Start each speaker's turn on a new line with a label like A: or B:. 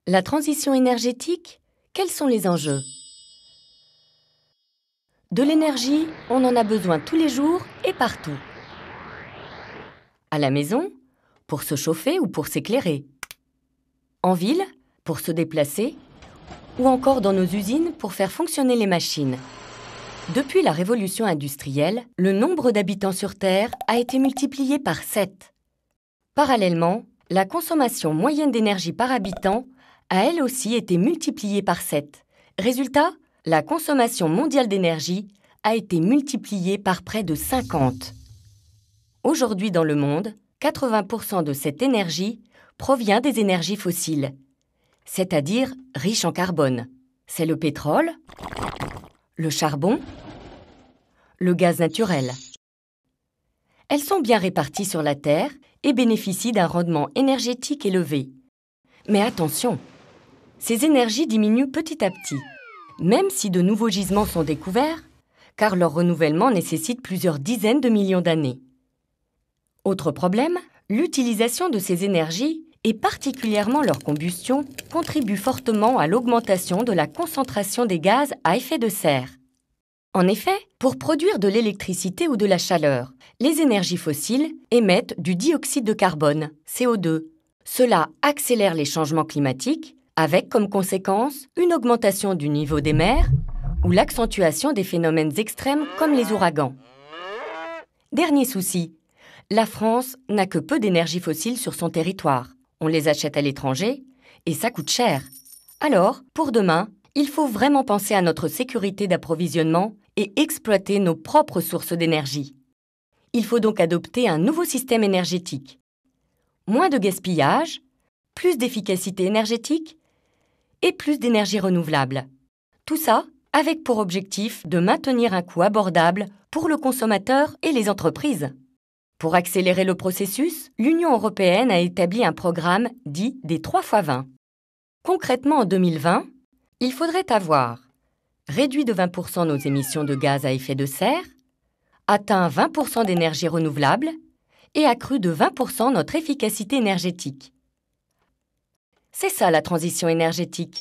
A: La transition énergétique, quels sont les enjeux? De l'énergie, on en a besoin tous les jours et partout. À la maison, pour se chauffer ou pour s'éclairer. En ville, pour se déplacer. Ou encore dans nos usines pour faire fonctionner les machines. Depuis la révolution industrielle, le nombre d'habitants sur Terre a été multiplié par 7. Parallèlement, la consommation moyenne d'énergie par habitant a elle aussi été multipliée par 7. Résultat, la consommation mondiale d'énergie a été multipliée par près de 50. Aujourd'hui dans le monde, 80% de cette énergie provient des énergies fossiles, c'est-à-dire riches en carbone. C'est le pétrole, le charbon, le gaz naturel. Elles sont bien réparties sur la Terre et bénéficient d'un rendement énergétique élevé. Mais attention, ces énergies diminuent petit à petit, même si de nouveaux gisements sont découverts, car leur renouvellement nécessite plusieurs dizaines de millions d'années. Autre problème, l'utilisation de ces énergies, et particulièrement leur combustion, contribue fortement à l'augmentation de la concentration des gaz à effet de serre. En effet, pour produire de l'électricité ou de la chaleur, les énergies fossiles émettent du dioxyde de carbone, CO2. Cela accélère les changements climatiques, avec comme conséquence une augmentation du niveau des mers ou l'accentuation des phénomènes extrêmes comme les ouragans. Dernier souci, la France n'a que peu d'énergie fossile sur son territoire. On les achète à l'étranger et ça coûte cher. Alors, pour demain, il faut vraiment penser à notre sécurité d'approvisionnement et exploiter nos propres sources d'énergie. Il faut donc adopter un nouveau système énergétique. Moins de gaspillage, plus d'efficacité énergétique et plus d'énergie renouvelable. Tout ça avec pour objectif de maintenir un coût abordable pour le consommateur et les entreprises. Pour accélérer le processus, l'Union européenne a établi un programme dit des 3x20. Concrètement, en 2020, il faudrait avoir réduit de 20% nos émissions de gaz à effet de serre, atteint 20% d'énergie renouvelable et accru de 20% notre efficacité énergétique. C'est ça la transition énergétique.